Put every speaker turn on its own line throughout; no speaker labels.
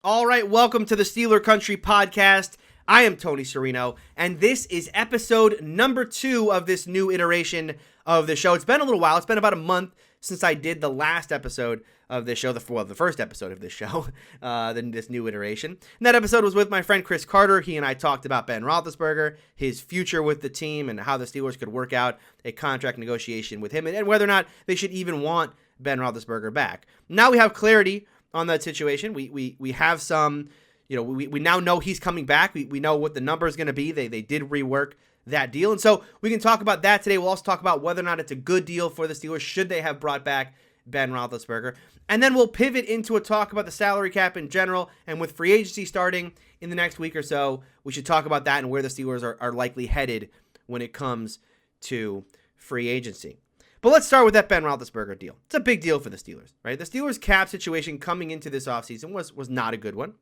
All right, welcome to the Steeler Country Podcast. I am Tony Serino, and this is episode number 2 of this new iteration of the show. It's been a little while. It's been about a month since I did the last episode of this show, the first episode of this show, this new iteration. And that episode was with my friend Chris Carter. He and I talked about Ben Roethlisberger, his future with the team, and how the Steelers could work out a contract negotiation with him, and whether or not they should even want Ben Roethlisberger back. Now we have clarity on that situation. We have some, we now know he's coming back. We know what the number is going to be. They did rework that deal. And so we can talk about that today. We'll also talk about whether or not it's a good deal for the Steelers. Should they have brought back Ben Roethlisberger? And then we'll pivot into a talk about the salary cap in general. And with free agency starting in the next week or so, we should talk about that and where the Steelers are likely headed when it comes to free agency. But let's start with that Ben Roethlisberger deal. It's a big deal for the Steelers, right? The Steelers' cap situation coming into this offseason was not a good one.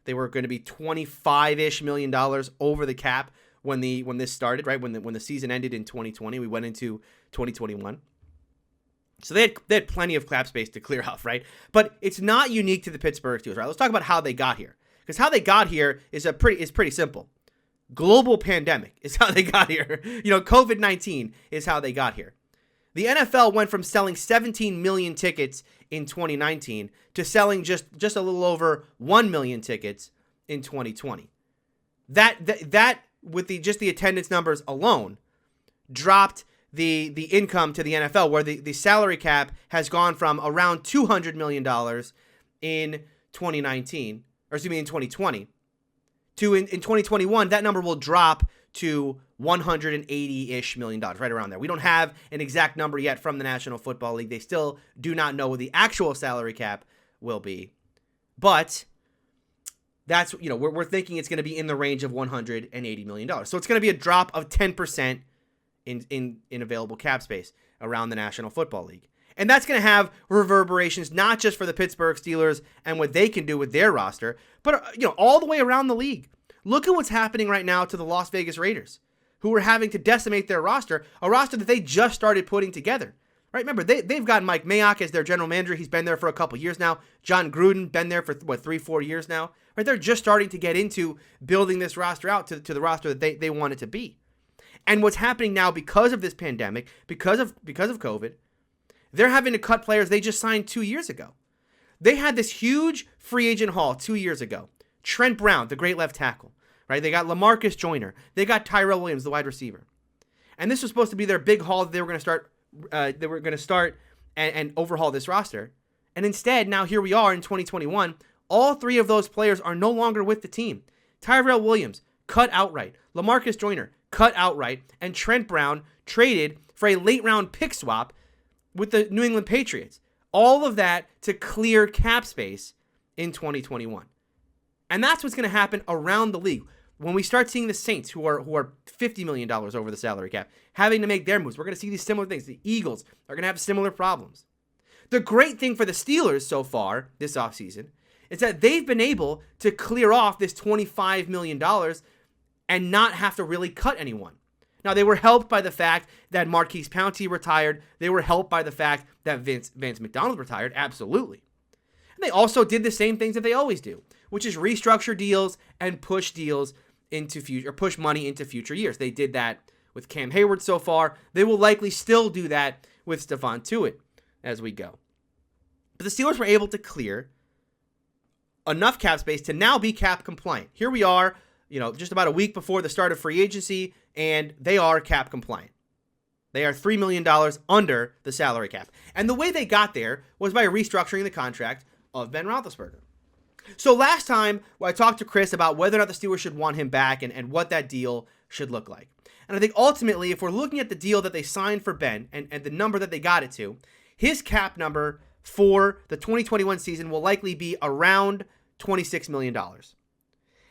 They were going to be $25-ish million over the cap when this started, right? When the season ended in 2020, we went into 2021. So they had plenty of cap space to clear off, right? But it's not unique to the Pittsburgh Steelers, right? Let's talk about how they got here, because how they got here is pretty simple. Global pandemic is how they got here. COVID-19 is how they got here. The NFL went from selling 17 million tickets in 2019 to selling just a little over 1 million tickets in 2020. That with the attendance numbers alone dropped the income to the NFL, where the salary cap has gone from around $200 million in 2019, or excuse me, in 2020, to in 2021, that number will drop to $180-ish million, right around there. We don't have an exact number yet from the National Football League. They still do not know what the actual salary cap will be. But that's, we're thinking it's going to be in the range of $180 million. So it's going to be a drop of 10% in available cap space around the National Football League. And that's going to have reverberations not just for the Pittsburgh Steelers and what they can do with their roster, but all the way around the league. Look at what's happening right now to the Las Vegas Raiders, who are having to decimate their roster, a roster that they just started putting together. Right? Remember, they've got Mike Mayock as their general manager. He's been there for a couple years now. John Gruden, been there for, 3-4 years now. Right? They're just starting to get into building this roster out to the roster that they want it to be. And what's happening now because of this pandemic, because of COVID, they're having to cut players they just signed 2 years ago. They had this huge free agent haul 2 years ago. Trent Brown, the great left tackle, right? They got LaMarcus Joyner. They got Tyrell Williams, the wide receiver. And this was supposed to be their big haul that they were going to start and overhaul this roster. And instead, now here we are in 2021. All 3 of those players are no longer with the team. Tyrell Williams, cut outright. LaMarcus Joyner, cut outright. And Trent Brown traded for a late round pick swap with the New England Patriots. All of that to clear cap space in 2021. And that's what's going to happen around the league. When we start seeing the Saints, who are $50 million over the salary cap, having to make their moves, we're going to see these similar things. The Eagles are going to have similar problems. The great thing for the Steelers so far this offseason is that they've been able to clear off this $25 million and not have to really cut anyone. Now, they were helped by the fact that Marquise Pouncey retired. They were helped by the fact that Vance McDonald retired, absolutely. And they also did the same things that they always do, which is restructure deals and push deals into future, or push money into future years. They did that with Cam Hayward so far. They will likely still do that with Stephon Tuitt as we go. But the Steelers were able to clear enough cap space to now be cap compliant. Here we are, just about a week before the start of free agency, and they are cap compliant. They are $3 million under the salary cap. And the way they got there was by restructuring the contract of Ben Roethlisberger. So last time, I talked to Chris about whether or not the Steelers should want him back and what that deal should look like. And I think ultimately, if we're looking at the deal that they signed for Ben and the number that they got it to, his cap number for the 2021 season will likely be around $26 million.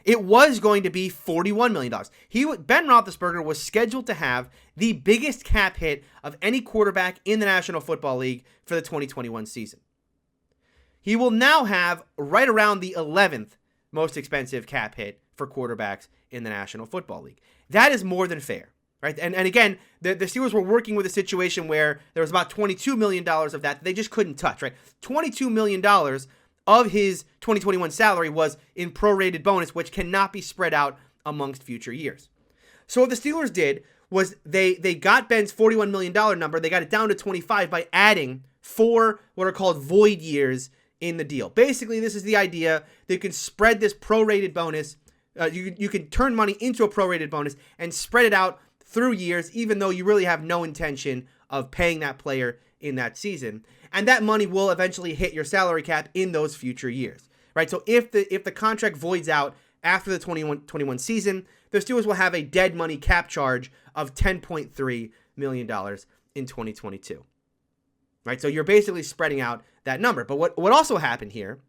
It was going to be $41 million. Ben Roethlisberger was scheduled to have the biggest cap hit of any quarterback in the National Football League for the 2021 season. He will now have right around the 11th most expensive cap hit for quarterbacks in the National Football League. That is more than fair, right? And again, the Steelers were working with a situation where there was about $22 million of that they just couldn't touch, right? $22 million of his 2021 salary was in prorated bonus, which cannot be spread out amongst future years. So what the Steelers did was they got Ben's $41 million number. They got it down to 25 by adding 4 what are called void years in the deal. Basically, this is the idea that you can spread this prorated bonus. You can turn money into a prorated bonus and spread it out through years, even though you really have no intention of paying that player in that season. And that money will eventually hit your salary cap in those future years, right? So if the contract voids out after the 21 season, the Steelers will have a dead money cap charge of $10.3 million in 2022, right? So you're basically spreading out that number. But what also happened here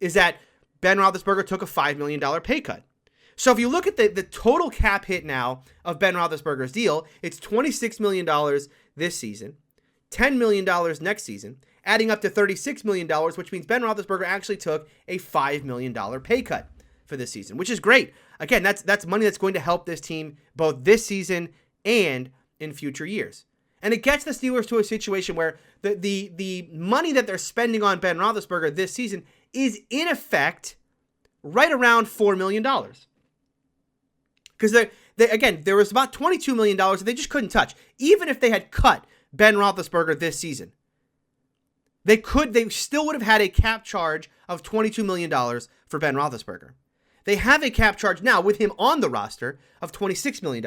is that Ben Roethlisberger took a $5 million pay cut. So if you look at the total cap hit now of Ben Roethlisberger's deal, it's $26 million this season, $10 million next season, adding up to $36 million, which means Ben Roethlisberger actually took a $5 million pay cut for this season, which is great. Again, that's money that's going to help this team both this season and in future years. And it gets the Steelers to a situation where the money that they're spending on Ben Roethlisberger this season is in effect right around $4 million. Because there was about $22 million that they just couldn't touch. Even if they had cut Ben Roethlisberger this season, they still would have had a cap charge of $22 million for Ben Roethlisberger. They have a cap charge now with him on the roster of $26 million,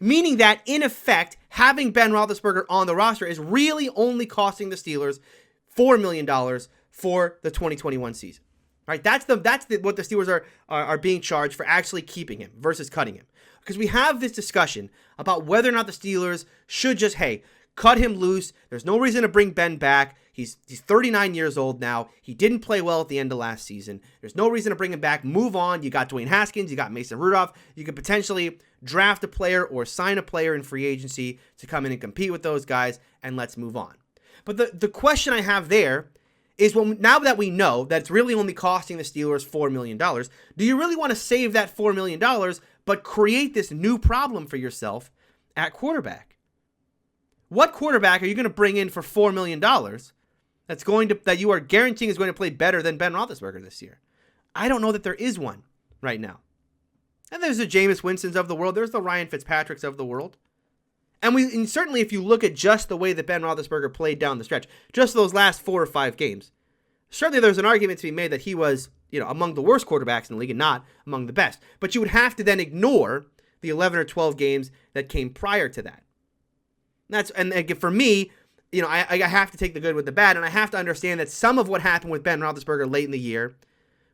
meaning that in effect, having Ben Roethlisberger on the roster is really only costing the Steelers $4 million for the 2021 season. Right? That's what the Steelers are being charged for actually keeping him versus cutting him. Because we have this discussion about whether or not the Steelers should just, cut him loose. There's no reason to bring Ben back. He's 39 years old now. He didn't play well at the end of last season. There's no reason to bring him back. Move on. You got Dwayne Haskins. You got Mason Rudolph. You could potentially draft a player or sign a player in free agency to come in and compete with those guys, and let's move on. But the question I have there is, now that we know that it's really only costing the Steelers $4 million, do you really want to save that $4 million but create this new problem for yourself at quarterback? What quarterback are you going to bring in for $4 million that you are guaranteeing is going to play better than Ben Roethlisberger this year? I don't know that there is one right now. And there's the Jameis Winstons of the world. There's the Ryan Fitzpatricks of the world. And certainly if you look at just the way that Ben Roethlisberger played down the stretch, just those last 4 or 5 games, certainly there's an argument to be made that he was, among the worst quarterbacks in the league and not among the best. But you would have to then ignore the 11 or 12 games that came prior to that. And for me, I have to take the good with the bad, and I have to understand that some of what happened with Ben Roethlisberger late in the year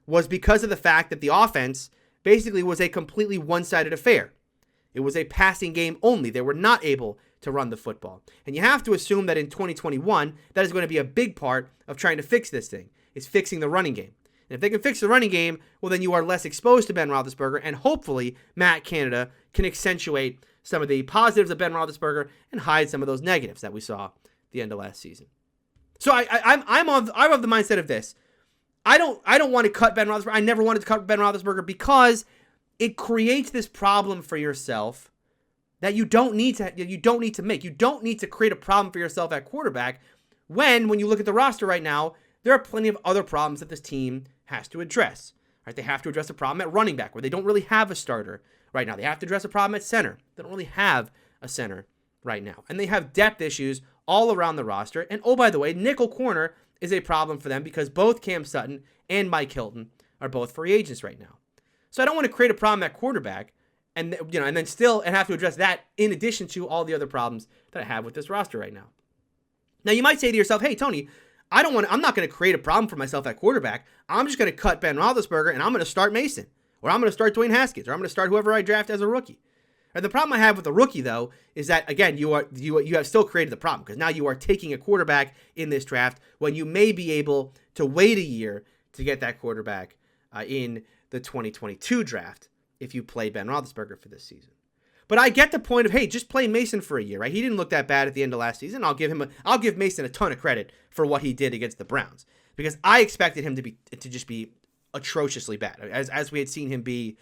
was because of the fact that the offense basically was a completely one-sided affair. It was a passing game only. They were not able to run the football. And you have to assume that in 2021, that is going to be a big part of trying to fix this thing, is fixing the running game. And if they can fix the running game, well, then you are less exposed to Ben Roethlisberger, and hopefully Matt Canada can accentuate some of the positives of Ben Roethlisberger and hide some of those negatives that we saw at the end of last season. So I'm of the mindset of this. I don't want to cut Ben Roethlisberger. I never wanted to cut Ben Roethlisberger because it creates this problem for yourself that you don't need to make. You don't need to create a problem for yourself at quarterback when you look at the roster right now, there are plenty of other problems that this team has to address. Right? They have to address a problem at running back where they don't really have a starter right now. They have to address a problem at center. They don't really have a center right now. And they have depth issues all around the roster. And oh, by the way, nickel corner is a problem for them because both Cam Sutton and Mike Hilton are both free agents right now. So I don't want to create a problem at quarterback and then have to address that in addition to all the other problems that I have with this roster right now. Now you might say to yourself, hey, Tony, I'm not going to create a problem for myself at quarterback. I'm just going to cut Ben Roethlisberger and I'm going to start Mason, or I'm going to start Dwayne Haskins, or I'm going to start whoever I draft as a rookie. And the problem I have with the rookie, though, is that, again, you have still created the problem because now you are taking a quarterback in this draft when you may be able to wait a year to get that quarterback in the 2022 draft if you play Ben Roethlisberger for this season. But I get the point of, hey, just play Mason for a year, right? He didn't look that bad at the end of last season. I'll give Mason a ton of credit for what he did against the Browns because I expected him to just be atrociously bad as we had seen him be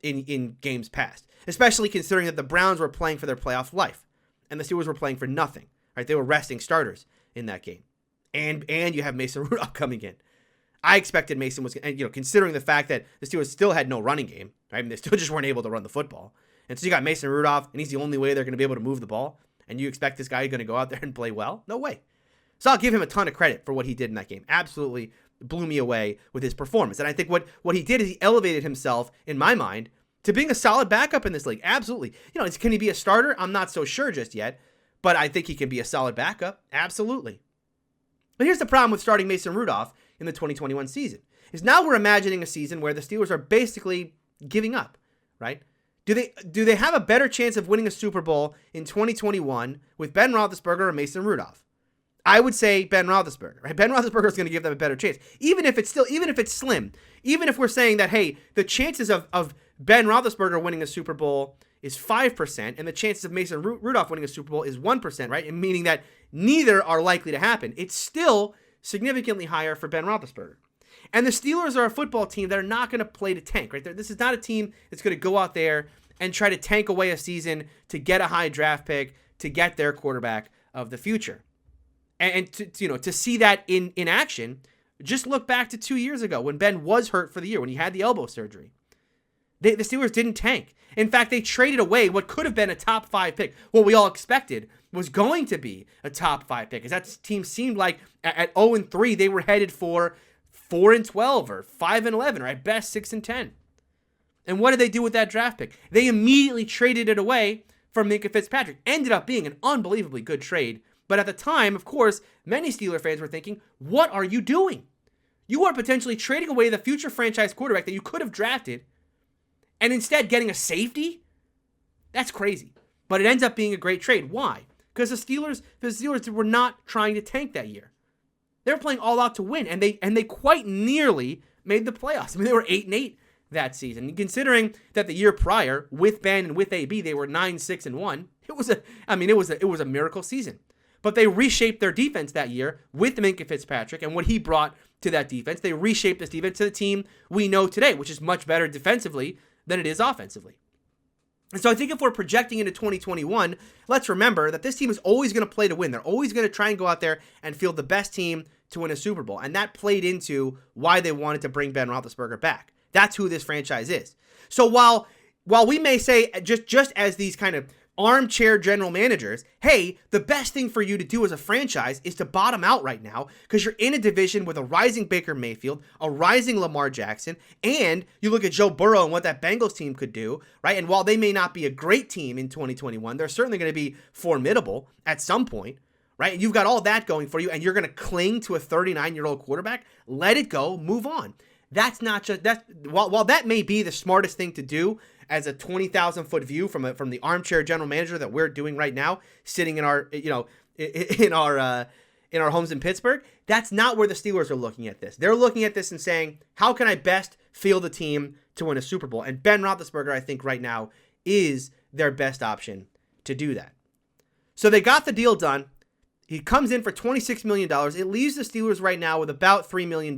in games past, especially considering that the Browns were playing for their playoff life and the Steelers were playing for nothing, right? They were resting starters in that game. And you have Mason Rudolph coming in. I expected Mason was, and considering the fact that the Steelers still had no running game, right? I mean, they still just weren't able to run the football. And so you got Mason Rudolph, and he's the only way they're going to be able to move the ball. And you expect this guy going to go out there and play well? No way. So I'll give him a ton of credit for what he did in that game. Absolutely blew me away with his performance. And I think what he did is he elevated himself, in my mind, to being a solid backup in this league. Absolutely. Can he be a starter? I'm not so sure just yet, but I think he can be a solid backup. Absolutely. But here's the problem with starting Mason Rudolph in the 2021 season, is now we're imagining a season where the Steelers are basically giving up, right? Do they have a better chance of winning a Super Bowl in 2021 with Ben Roethlisberger or Mason Rudolph? I would say Ben Roethlisberger, right? Ben Roethlisberger is going to give them a better chance, even if it's slim, even if we're saying that, hey, the chances of Ben Roethlisberger winning a Super Bowl is 5%, and the chances of Mason Rudolph winning a Super Bowl is 1%, right? And meaning that neither are likely to happen. It's still significantly higher for Ben Roethlisberger. And the Steelers are a football team that are not going to play to tank, right? This is not a team that's going to go out there and try to tank away a season to get a high draft pick, to get their quarterback of the future. And to see that in action, just look back to 2 years ago when Ben was hurt for the year, when he had the elbow surgery. The Steelers didn't tank. In fact, they traded away what could have been a top 5 pick. What we all expected was going to be a top 5 pick, because that team seemed like at 0-3, they were headed for 4-12 or 5-11, or at best 6-10. And what did they do with that draft pick? They immediately traded it away for Minkah Fitzpatrick. Ended up being an unbelievably good trade. But at the time, of course, many Steeler fans were thinking, what are you doing? You are potentially trading away the future franchise quarterback that you could have drafted and instead getting a safety? That's crazy. But it ends up being a great trade. Why? Because the Steelers were not trying to tank that year. They were playing all out to win, and they quite nearly made the playoffs. I mean, they were 8-8 that season. And considering that the year prior, with Ben and with AB, they were 9-6-1, it was a miracle season. But they reshaped their defense that year with Minkah Fitzpatrick and what he brought to that defense. They reshaped this defense to the team we know today, which is much better defensively than it is offensively. And so I think if we're projecting into 2021, let's remember that this team is always going to play to win. They're always going to try and go out there and field the best team to win a Super Bowl. And that played into why they wanted to bring Ben Roethlisberger back. That's who this franchise is. So while we may say, just as these kind of armchair general managers, hey, the best thing for you to do as a franchise is to bottom out right now, because you're in a division with a rising Baker Mayfield, a rising Lamar Jackson, and you look at Joe Burrow and what that Bengals team could do, right? And while they may not be a great team in 2021, they're certainly going to be formidable at some point, right? And you've got all that going for you, and you're going to cling to a 39-year-old quarterback. Let it go, move on. That's not just that. While that may be the smartest thing to do as a 20,000-foot view from the armchair general manager that we're doing right now, sitting in our in our homes in Pittsburgh, that's not where the Steelers are looking at this. They're looking at this and saying, how can I best field the team to win a Super Bowl? And Ben Roethlisberger, I think right now, is their best option to do that. So they got the deal done. He comes in for $26 million. It leaves the Steelers right now with about $3 million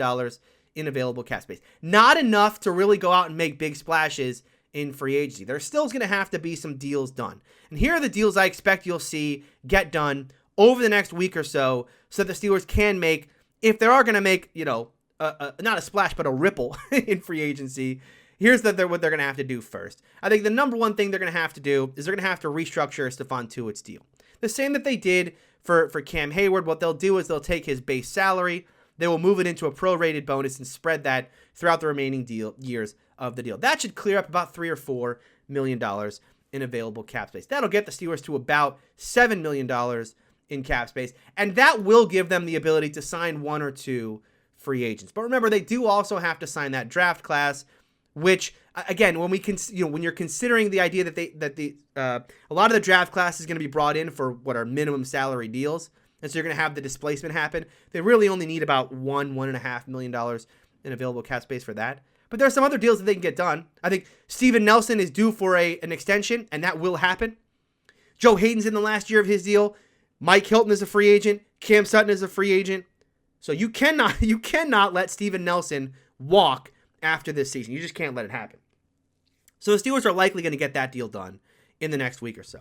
in available cap space. Not enough to really go out and make big splashes in free agency. There's still going to have to be some deals done. And here are the deals I expect you'll see get done over the next week or so the Steelers can make, if they are going to make, not a splash, but a ripple in free agency. Here's what they're going to have to do first. I think the number one thing they're going to have to do is they're going to have to restructure Stephon Tuitt's deal. The same that they did for Cam Hayward. What they'll do is they'll take his base salary, they will move it into a prorated bonus and spread that throughout the remaining years of the deal. That should clear up about $3 or $4 million in available cap space. That'll get the Steelers to about $7 million in cap space, and that will give them the ability to sign one or two free agents. But remember, they do also have to sign that draft class, which again, when when you're considering the idea that a lot of the draft class is going to be brought in for what are minimum salary deals, and so you're going to have the displacement happen. They really only need about $1.5 million in available cap space for that. But there are some other deals that they can get done. I think Steven Nelson is due for an extension, and that will happen. Joe Hayden's in the last year of his deal. Mike Hilton is a free agent. Cam Sutton is a free agent. So you cannot let Steven Nelson walk after this season. You just can't let it happen. So the Steelers are likely going to get that deal done in the next week or so.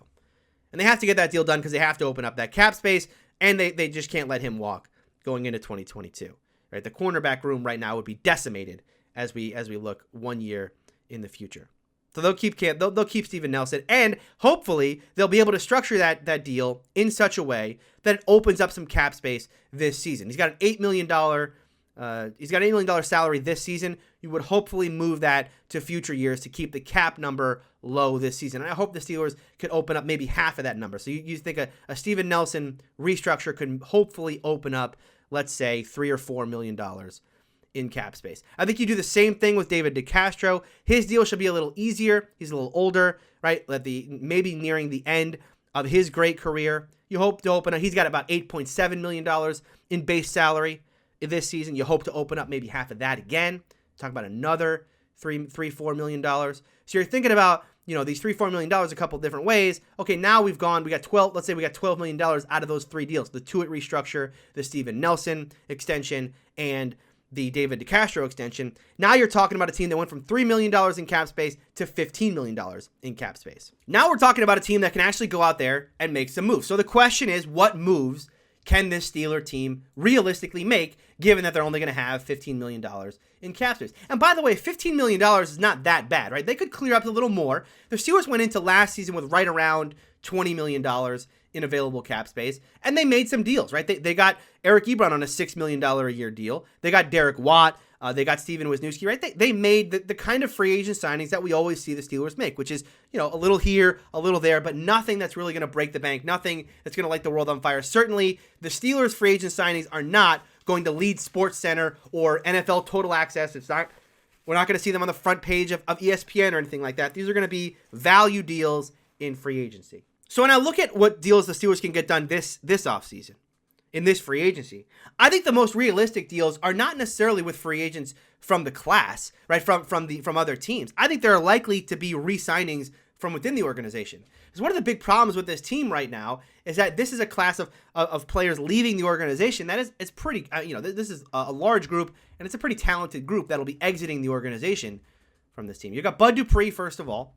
And they have to get that deal done because they have to open up that cap space, and they just can't let him walk going into 2022. right? The cornerback room right now would be decimated as we look 1 year in the future. So they'll keep Steven Nelson, and hopefully they'll be able to structure that deal in such a way that it opens up some cap space this season. He's got an $8 million salary this season. You would hopefully move that to future years to keep the cap number low this season. And I hope the Steelers could open up maybe half of that number. So you think a Steven Nelson restructure could hopefully open up, let's say, $3 or $4 million in cap space. I think you do the same thing with David DeCastro. His deal should be a little easier. He's a little older, right? Maybe nearing the end of his great career. You hope to open up. He's got about $8.7 million in base salary this season. You hope to open up maybe half of that again. Talk about another $4 million. So you're thinking about, these $4 million a couple different ways. Okay, now we got 12, let's say we got $12 million out of those three deals. The Tuitt restructure, the Steven Nelson extension, and the David DeCastro extension. Now you're talking about a team that went from $3 million in cap space to $15 million in cap space. Now we're talking about a team that can actually go out there and make some moves. So the question is, what moves can this Steeler team realistically make, given that they're only going to have $15 million in cap space? And by the way, $15 million is not that bad, right? They could clear up a little more. The Steelers went into last season with right around $20 million in available cap space, and they made some deals, right? They got Eric Ebron on a $6 million a year deal. They got Derek Watt. They got Steven Wisniewski, right? They made the kind of free agent signings that we always see the Steelers make, which is, a little here, a little there, but nothing that's really going to break the bank, nothing that's going to light the world on fire. Certainly, the Steelers' free agent signings are not going to lead Sports Center or NFL Total Access. We're not going to see them on the front page of ESPN or anything like that. These are going to be value deals in free agency. So when I look at what deals the Steelers can get done this offseason, in this free agency, I think the most realistic deals are not necessarily with free agents from the class, right? From other teams. I think there are likely to be re-signings from within the organization. Because one of the big problems with this team right now is that this is a class of players leaving the organization that is pretty, this is a large group, and it's a pretty talented group that'll be exiting the organization from this team. You got Bud Dupree, first of all,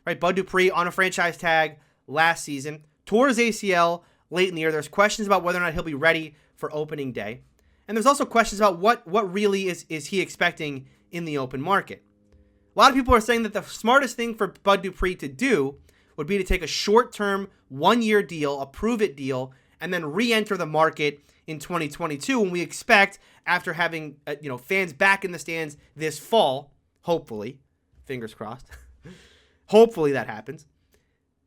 right? Bud Dupree on a franchise tag last season, tore his ACL late in the year. There's questions about whether or not he'll be ready for opening day. And there's also questions about what really is he expecting in the open market. A lot of people are saying that the smartest thing for Bud Dupree to do would be to take a short-term 1-year deal, a prove-it deal, and then re-enter the market in 2022 when we expect, after having fans back in the stands this fall, hopefully, fingers crossed, hopefully that happens.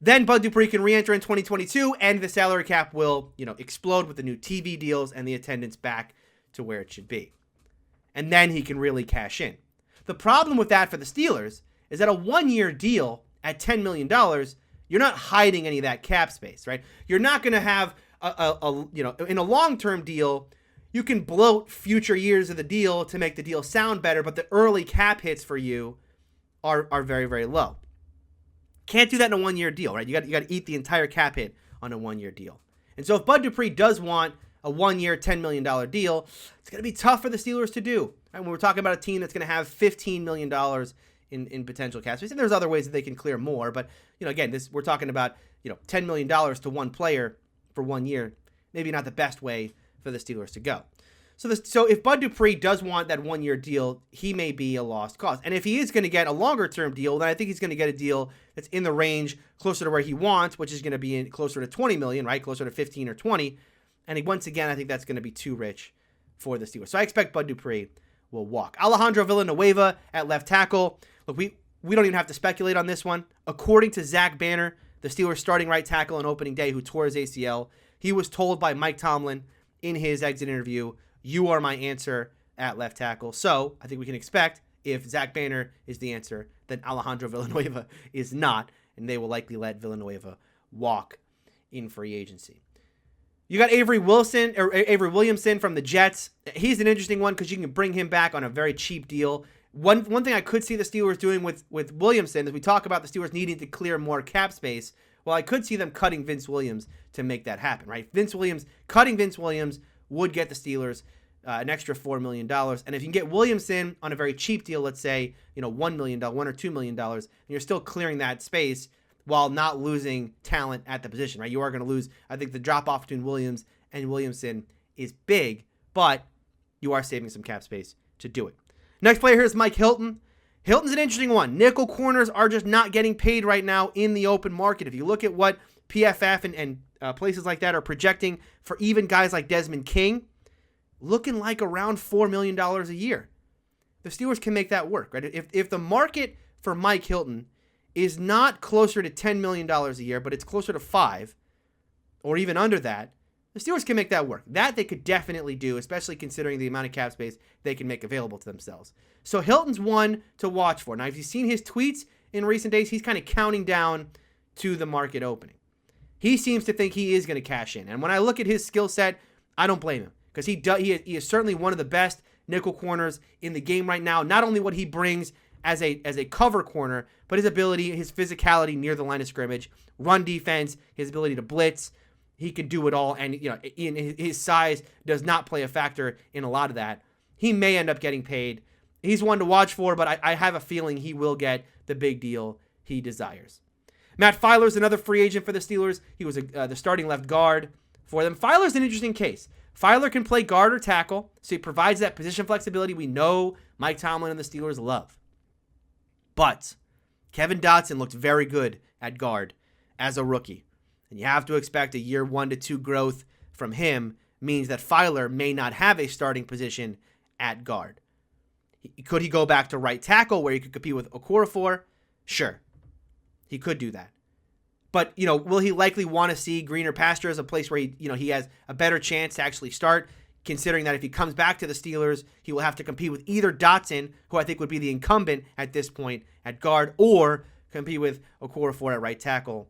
Then Bud Dupree can re-enter in 2022, and the salary cap will, explode with the new TV deals and the attendance back to where it should be. And then he can really cash in. The problem with that for the Steelers is that a 1-year deal at $10 million, you're not hiding any of that cap space, right? You're not going to have in a long-term deal, you can bloat future years of the deal to make the deal sound better, but the early cap hits for you are very, very low. Can't do that in a 1-year deal, right? You got to eat the entire cap hit on a 1-year deal. And so if Bud Dupree does want a 1-year, $10 million deal, it's going to be tough for the Steelers to do. Right? When we're talking about a team that's going to have $15 million in potential cap space, and there's other ways that they can clear more. But again, we're talking about $10 million to one player for 1 year. Maybe not the best way for the Steelers to go. So if Bud Dupree does want that 1-year deal, he may be a lost cause. And if he is going to get a longer-term deal, then I think he's going to get a deal that's in the range closer to where he wants, which is going to be closer to $20 million, right? Closer to 15 or 20. And once again, I think that's going to be too rich for the Steelers. So I expect Bud Dupree will walk. Alejandro Villanueva at left tackle. Look, we don't even have to speculate on this one. According to Zach Banner, the Steelers starting right tackle on opening day who tore his ACL, he was told by Mike Tomlin in his exit interview, "You are my answer at left tackle." So I think we can expect, if Zach Banner is the answer, then Alejandro Villanueva is not, and they will likely let Villanueva walk in free agency. You got Avery Williamson from the Jets. He's an interesting one because you can bring him back on a very cheap deal. One thing I could see the Steelers doing with Williamson is we talk about the Steelers needing to clear more cap space. Well, I could see them cutting Vince Williams to make that happen, right? Cutting Vince Williams would get the Steelers an extra $4 million. And if you can get Williamson on a very cheap deal, let's say, $1 million, $1 or $2 million, and you're still clearing that space while not losing talent at the position, right? You are going to lose. I think the drop off between Williams and Williamson is big, but you are saving some cap space to do it. Next player here is Mike Hilton. Hilton's an interesting one. Nickel corners are just not getting paid right now in the open market. If you look at what PFF and places like that are projecting for even guys like Desmond King, looking like around $4 million a year. The Steelers can make that work, right? If the market for Mike Hilton is not closer to $10 million a year, but it's closer to $5 or even under that, the Steelers can make that work. That they could definitely do, especially considering the amount of cap space they can make available to themselves. So Hilton's one to watch for. Now, if you've seen his tweets in recent days, he's kind of counting down to the market opening. He seems to think he is going to cash in. And when I look at his skill set, I don't blame him, because he is certainly one of the best nickel corners in the game right now. Not only what he brings as a cover corner, but his ability, his physicality near the line of scrimmage, run defense, his ability to blitz. He can do it all, and his size does not play a factor in a lot of that. He may end up getting paid. He's one to watch for, but I have a feeling he will get the big deal he desires. Matt Filer's another free agent for the Steelers. He was the starting left guard for them. Filer's an interesting case. Filer can play guard or tackle, so he provides that position flexibility we know Mike Tomlin and the Steelers love. But Kevin Dotson looked very good at guard as a rookie. And you have to expect a year 1 to 2 growth from him means that Filer may not have a starting position at guard. Could he go back to right tackle where he could compete with Okorafor? Sure. He could do that. But, will he likely want to see greener pasture as a place where he has a better chance to actually start, considering that if he comes back to the Steelers, he will have to compete with either Dotson, who I think would be the incumbent at this point at guard, or compete with Okorafor at right tackle.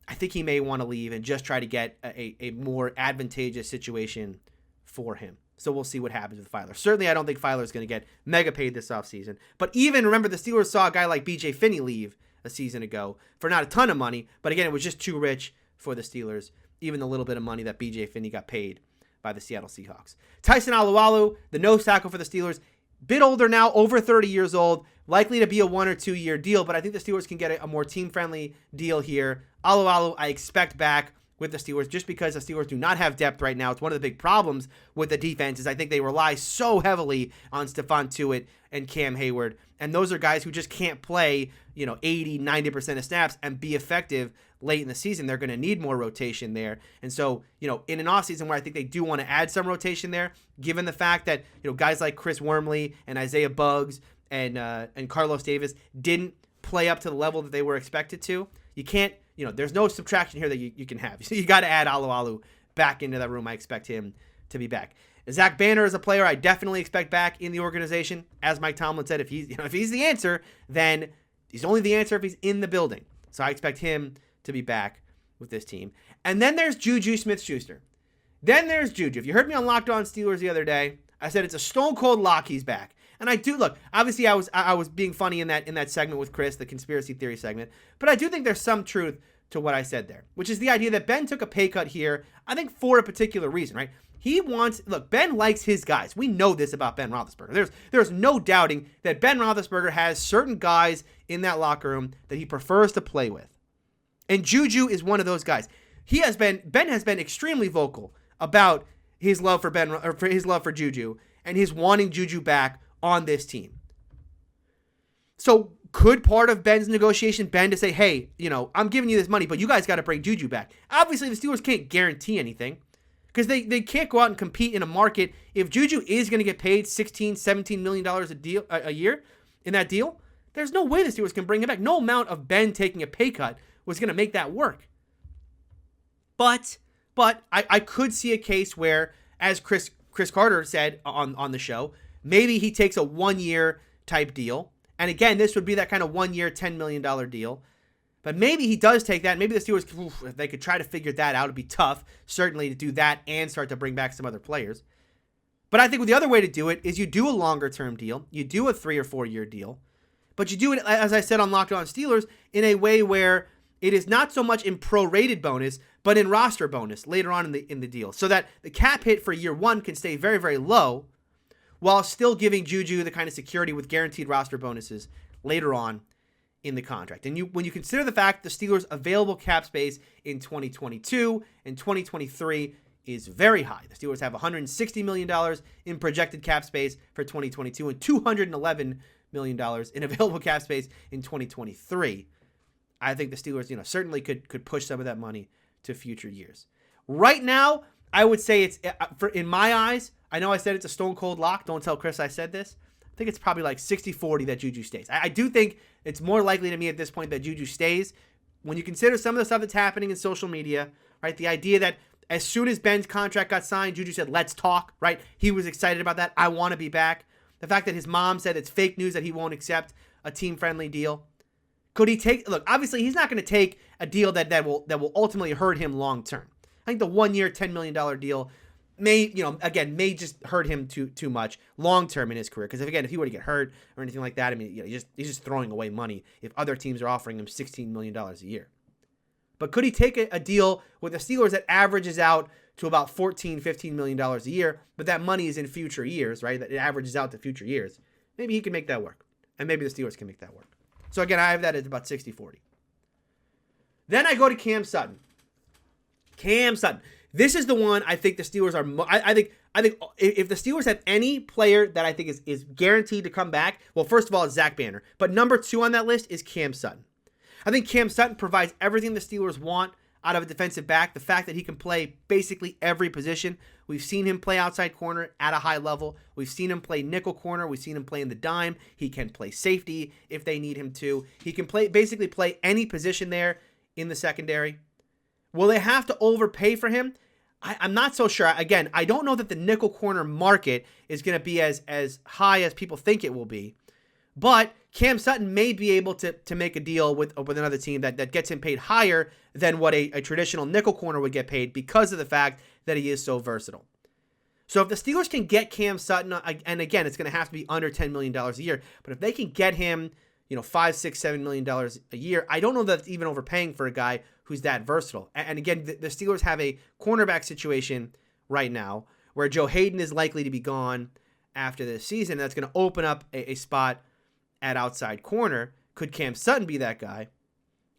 I think he may want to leave and just try to get a more advantageous situation for him. So we'll see what happens with Filer. Certainly, I don't think Filer is going to get mega paid this offseason. But even, remember, the Steelers saw a guy like B.J. Finney leave a season ago for not a ton of money. But again, it was just too rich for the Steelers, even the little bit of money that B.J. Finney got paid by the Seattle Seahawks. Tyson Alualu, the nose tackle for the Steelers, bit older now, over 30 years old, likely to be a 1 or 2 year deal, but I think the Steelers can get a more team-friendly deal here. Alualu, I expect back with the Steelers, just because the Steelers do not have depth right now. It's one of the big problems with the defense is I think they rely so heavily on Stephon Tuitt and Cam Hayward, and those are guys who just can't play 80, 90% of snaps and be effective late in the season. They're going to need more rotation there. And so, in an offseason where I think they do want to add some rotation there, given the fact that, guys like Chris Wormley and Isaiah Buggs and Carlos Davis didn't play up to the level that they were expected to, you can't, there's no subtraction here that you can have. So you got to add Alualu back into that room. I expect him to be back. Zach Banner is a player I definitely expect back in the organization. As Mike Tomlin said, if he's the answer, then he's only the answer if he's in the building. So I expect him to be back with this team. And then there's Juju Smith-Schuster. Then there's Juju. If you heard me on Locked On Steelers the other day, I said it's a stone cold lock he's back. And I do, look, obviously I was being funny in that segment with Chris, the conspiracy theory segment, but I do think there's some truth to what I said there, which is the idea that Ben took a pay cut here, I think for a particular reason, right? Ben likes his guys. We know this about Ben Roethlisberger. There's no doubting that Ben Roethlisberger has certain guys in that locker room that he prefers to play with. And Juju is one of those guys. Ben has been extremely vocal about his love for his love for Juju and his wanting Juju back on this team. So could part of Ben's negotiation Ben to say, hey, I'm giving you this money, but you guys got to bring Juju back? Obviously, the Steelers can't guarantee anything because they can't go out and compete in a market. If Juju is going to get paid $16, $17 million a year in that deal, there's no way the Steelers can bring him back. No amount of Ben taking a pay cut was going to make that work. But I could see a case where, as Chris Carter said on the show, maybe he takes a 1-year type deal. And again, this would be that kind of 1-year, $10 million deal. But maybe he does take that. Maybe the Steelers, if they could try to figure that out, it'd be tough, certainly, to do that and start to bring back some other players. But I think the other way to do it is you do a longer-term deal. You do a 3 or 4 year deal. But you do it, as I said on Locked On Steelers, in a way where it is not so much in prorated bonus, but in roster bonus later on in the deal. So that the cap hit for year 1 can stay very, very low, while still giving Juju the kind of security with guaranteed roster bonuses later on in the contract. And when you consider the fact the Steelers' available cap space in 2022 and 2023 is very high. The Steelers have $160 million in projected cap space for 2022 and $211 million in available cap space in 2023. I think the Steelers, certainly could push some of that money to future years. Right now, I would say it's, in my eyes, I know I said it's a stone cold lock. Don't tell Chris I said this. I think it's probably like 60-40 that Juju stays. I do think it's more likely to me at this point that Juju stays. When you consider some of the stuff that's happening in social media, right? The idea that as soon as Ben's contract got signed, Juju said, let's talk, right? He was excited about that. I want to be back. The fact that his mom said it's fake news that he won't accept a team-friendly deal. Could he take, look, obviously he's not going to take a deal that will ultimately hurt him long-term. I think the 1-year, $10 million deal may just hurt him too much long-term in his career. Because if he were to get hurt or anything like that, I mean, he's just throwing away money if other teams are offering him $16 million a year. But could he take a deal with the Steelers that averages out to about $14-15 million a year, but that money is in future years, right? That it averages out to future years. Maybe he can make that work. And maybe the Steelers can make that work. So again, I have that at about 60-40. Then I go to Cam Sutton. Cam Sutton. This is the one I think the Steelers are. I think if the Steelers have any player that I think is guaranteed to come back, well, first of all, it's Zach Banner. But number 2 on that list is Cam Sutton. I think Cam Sutton provides everything the Steelers want out of a defensive back. The fact that he can play basically every position. We've seen him play outside corner at a high level. We've seen him play nickel corner. We've seen him play in the dime. He can play safety if they need him to. He can basically play any position there in the secondary. Will they have to overpay for him? I'm not so sure. Again, I don't know that the nickel corner market is going to be as high as people think it will be. But Cam Sutton may be able to make a deal with another team that gets him paid higher than what a traditional nickel corner would get paid because of the fact that he is so versatile. So if the Steelers can get Cam Sutton, and again, it's going to have to be under $10 million a year, but if they can get him, $5, $6, $7 million a year, I don't know that it's even overpaying for a guy who's that versatile. And again, the Steelers have a cornerback situation right now where Joe Hayden is likely to be gone after this season. That's going to open up a spot at outside corner. Could Cam Sutton be that guy?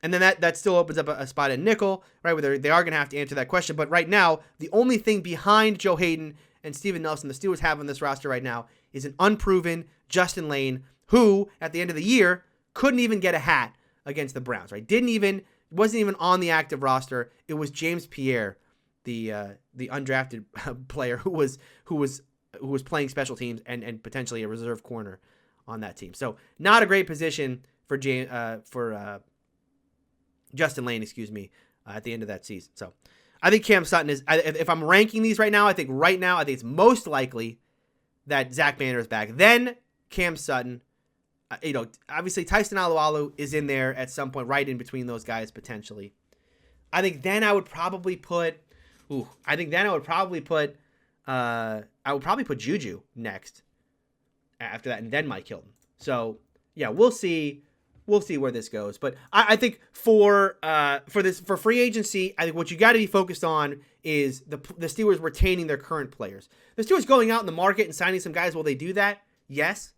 And then that still opens up a spot at nickel, right, where they are going to have to answer that question. But right now, the only thing behind Joe Hayden and Steven Nelson the Steelers have on this roster right now is an unproven Justin Lane, who, at the end of the year, couldn't even get a hat against the Browns, right? Wasn't even on the active roster. It was James Pierre, the undrafted player who was playing special teams and potentially a reserve corner on that team. So not a great position for Justin Lane, at the end of that season. So I think Cam Sutton is, if I'm ranking these right now, I think it's most likely that Zach Banner is back. Then Cam Sutton, obviously Tyson Alualu is in there at some point, right in between those guys potentially. I think then I would probably put Juju next after that, and then Mike Hilton. So yeah, we'll see where this goes. But I think for free agency, I think what you got to be focused on is the Steelers retaining their current players. The Steelers going out in the market and signing some guys, will they do that? Yes.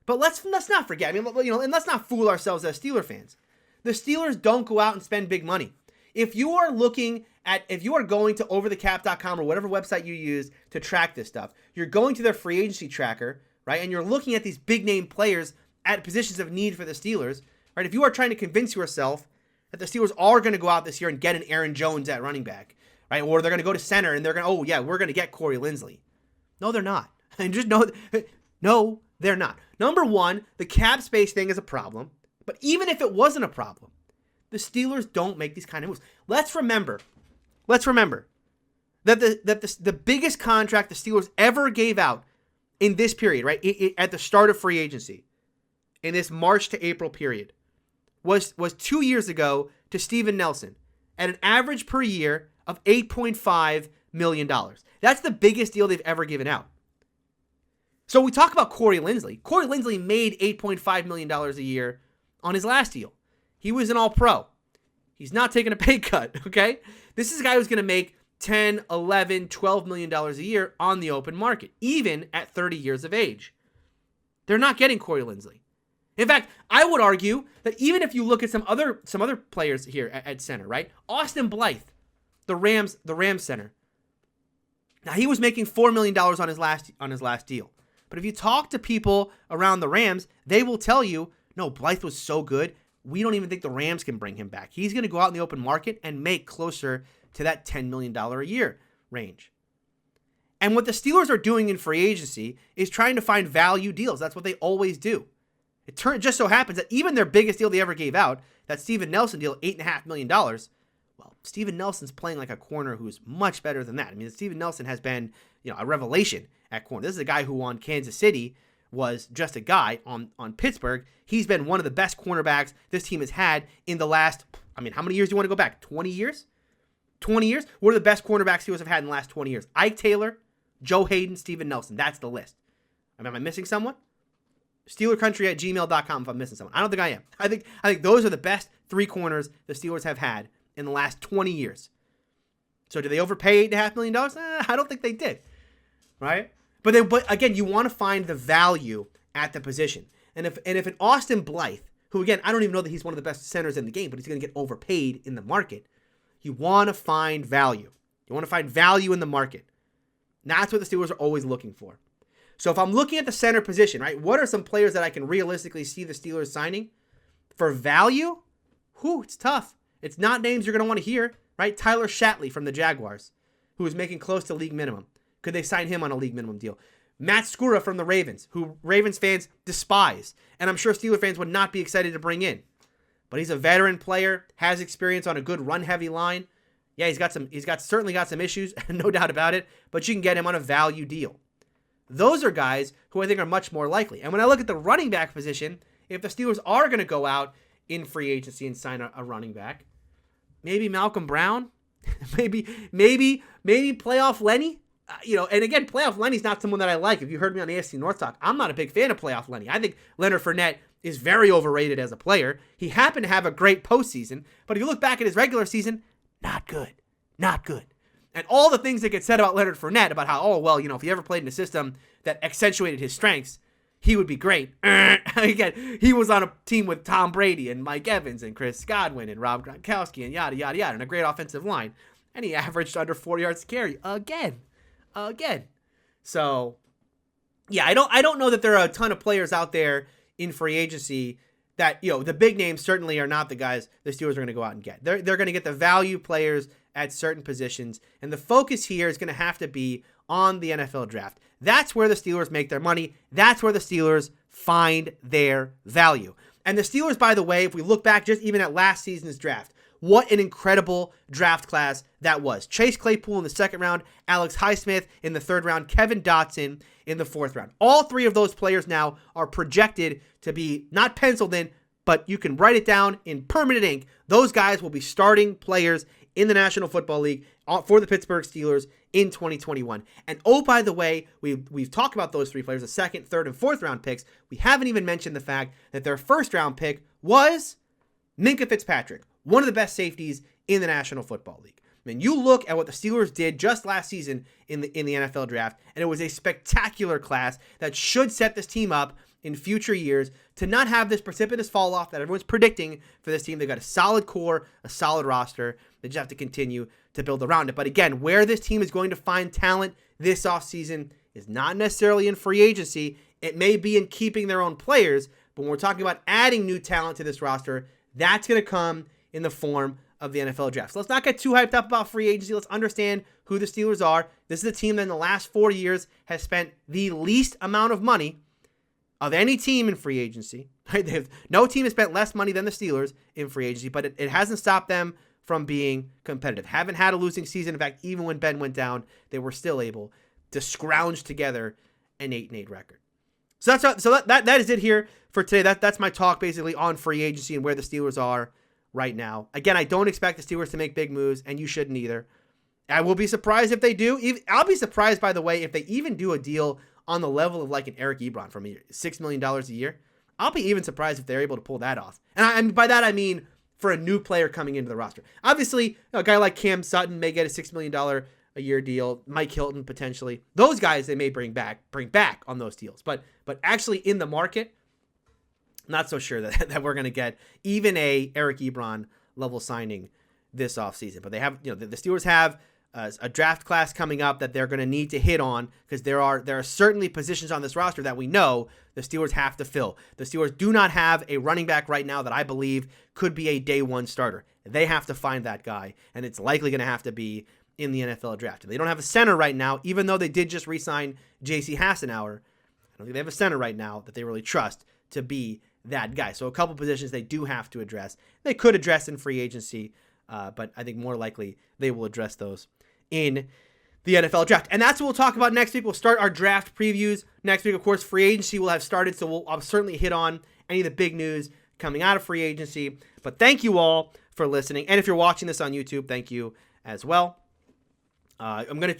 But let's not forget, and let's not fool ourselves as Steeler fans. The Steelers don't go out and spend big money. If you are going to overthecap.com or whatever website you use to track this stuff, you're going to their free agency tracker, right? And you're looking at these big name players at positions of need for the Steelers, right? If you are trying to convince yourself that the Steelers are going to go out this year and get an Aaron Jones at running back, right? Or they're going to go to center and they're going to, we're going to get Corey Linsley. No, they're not. And just know, no, they're not. Number one, the cap space thing is a problem. But even if it wasn't a problem, the Steelers don't make these kind of moves. Let's remember that the biggest contract the Steelers ever gave out in this period, right, at the start of free agency, in this March to April period, was 2 years ago to Steven Nelson at an average per year of $8.5 million. That's the biggest deal they've ever given out. So we talk about Corey Linsley. Corey Linsley made $8.5 million a year on his last deal. He was an all-pro. He's not taking a pay cut, okay? This is a guy who's going to make $10, $11, $12 million a year on the open market, even at 30 years of age. They're not getting Corey Linsley. In fact, I would argue that even if you look at some other players here at center, right? Austin Blythe, the Rams center. Now, he was making $4 million on his last deal. But if you talk to people around the Rams, they will tell you, no, Blythe was so good, we don't even think the Rams can bring him back. He's going to go out in the open market and make closer to that $10 million a year range. And what the Steelers are doing in free agency is trying to find value deals. That's what they always do. It just so happens that even their biggest deal they ever gave out, that Steven Nelson deal, $8.5 million, well, Steven Nelson's playing like a corner who's much better than that. I mean, Steven Nelson has been, a revelation at corner. This is a guy who on Kansas City was just a guy. On Pittsburgh, he's been one of the best cornerbacks this team has had in the last, how many years do you want to go back? 20 years? 20 years? What are the best cornerbacks Steelers have had in the last 20 years? Ike Taylor, Joe Hayden, Steven Nelson. That's the list. Am I missing someone? SteelerCountry@gmail.com if I'm missing someone. I don't think I am. I think those are the best three corners the Steelers have had in the last 20 years. So did they overpay $8.5 million? I don't think they did. Right? But again, you want to find the value at the position. And if an Austin Blythe, who again, I don't even know that he's one of the best centers in the game, but he's going to get overpaid in the market. You want to find value. You want to find value in the market. And that's what the Steelers are always looking for. So if I'm looking at the center position, right, what are some players that I can realistically see the Steelers signing for value? It's tough. It's not names you're going to want to hear, right? Tyler Shatley from the Jaguars, who is making close to league minimum. Could they sign him on a league minimum deal? Matt Skura from the Ravens, who Ravens fans despise, and I'm sure Steelers fans would not be excited to bring in. But he's a veteran player, has experience on a good run-heavy line. Yeah, he's certainly got some issues, no doubt about it, but you can get him on a value deal. Those are guys who I think are much more likely. And when I look at the running back position, if the Steelers are going to go out in free agency and sign a running back, maybe Malcolm Brown, maybe playoff Lenny. And again, playoff Lenny's not someone that I like. If you heard me on AFC North Talk, I'm not a big fan of playoff Lenny. I think Leonard Fournette is very overrated as a player. He happened to have a great postseason, but if you look back at his regular season, not good. And all the things that get said about Leonard Fournette, about how, if he ever played in a system that accentuated his strengths, he would be great. Again, he was on a team with Tom Brady and Mike Evans and Chris Godwin and Rob Gronkowski and yada, yada, yada, and a great offensive line. And he averaged under 4 yards to carry again. So, yeah, I don't know that there are a ton of players out there in free agency that, the big names certainly are not the guys the Steelers are going to go out and get. They're going to get the value players at certain positions, and the focus here is going to have to be on the NFL draft. That's where the Steelers make their money. That's where the Steelers find their value. And the Steelers, by the way, if we look back just even at last season's draft, what an incredible draft class that was. Chase Claypool in the second round, Alex Highsmith in the third round, Kevin Dotson in the fourth round. All three of those players now are projected to be not penciled in, but you can write it down in permanent ink. Those guys will be starting players in the National Football League for the Pittsburgh Steelers in 2021. And by the way, we've talked about those three players, the second, third, and fourth round picks. We haven't even mentioned the fact that their first round pick was Minkah Fitzpatrick, one of the best safeties in the National Football League. I mean, you look at what the Steelers did just last season in the NFL draft, and it was a spectacular class that should set this team up in future years to not have this precipitous fall off that everyone's predicting for this team. They've got a solid core, a solid roster. They just have to continue to build around it. But again, where this team is going to find talent this offseason is not necessarily in free agency. It may be in keeping their own players, but when we're talking about adding new talent to this roster, that's going to come in the form of the NFL draft. So let's not get too hyped up about free agency. Let's understand who the Steelers are. This is a team that in the last 4 years has spent the least amount of money of any team in free agency. No team has spent less money than the Steelers in free agency, but it hasn't stopped them from being competitive. Haven't had a losing season. In fact, even when Ben went down, they were still able to scrounge together an 8-8 record. So that is it here for today. That's my talk basically on free agency and where the Steelers are right now. Again, I don't expect the Steelers to make big moves, and you shouldn't either. I will be surprised if they do. I'll be surprised, by the way, if they even do a deal on the level of like an Eric Ebron from $6 million a year. I'll be even surprised if they're able to pull that off. And by that, I mean for a new player coming into the roster. Obviously, a guy like Cam Sutton may get a $6 million a year deal. Mike Hilton, potentially. Those guys they may bring back on those deals. But actually in the market, not so sure that we're going to get even a Eric Ebron level signing this offseason. But they have, the Steelers have a draft class coming up that they're going to need to hit on, because there are certainly positions on this roster that we know the Steelers have to fill. The Steelers do not have a running back right now that I believe could be a day one starter. They have to find that guy, and it's likely going to have to be in the NFL draft. And they don't have a center right now, even though they did just re-sign J.C. Hassenauer. I don't think they have a center right now that they really trust to be that guy. So a couple positions they do have to address. They could address in free agency, but I think more likely they will address those in the NFL draft. And that's what we'll talk about next week. We'll start our draft previews next week. Of course, free agency will have started, so I'll certainly hit on any of the big news coming out of free agency. But thank you all for listening. And if you're watching this on YouTube, thank you as well. I'm gonna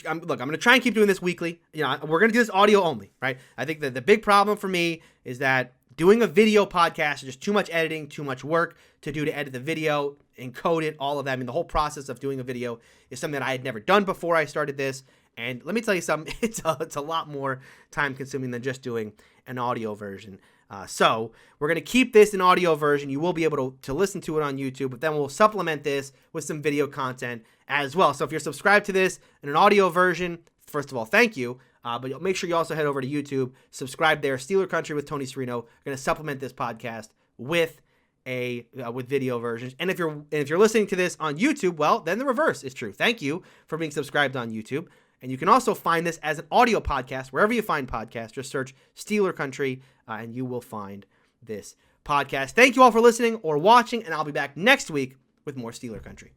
try and keep doing this weekly. We're gonna do this audio only, right? I think that the big problem for me is that doing a video podcast is just too much editing, too much work to do to edit the video, encode it, all of that. I mean, the whole process of doing a video is something that I had never done before I started this. And let me tell you something, it's a lot more time consuming than just doing an audio version. So we're going to keep this in audio version. You will be able to listen to it on YouTube, but then we'll supplement this with some video content as well. So if you're subscribed to this in an audio version, first of all, thank you. But make sure you also head over to YouTube, subscribe there. Steeler Country with Tony Serino. We're going to supplement this podcast with with video versions. And if you're listening to this on YouTube, well, then the reverse is true. Thank you for being subscribed on YouTube. And you can also find this as an audio podcast wherever you find podcasts. Just search Steeler Country, and you will find this podcast. Thank you all for listening or watching, and I'll be back next week with more Steeler Country.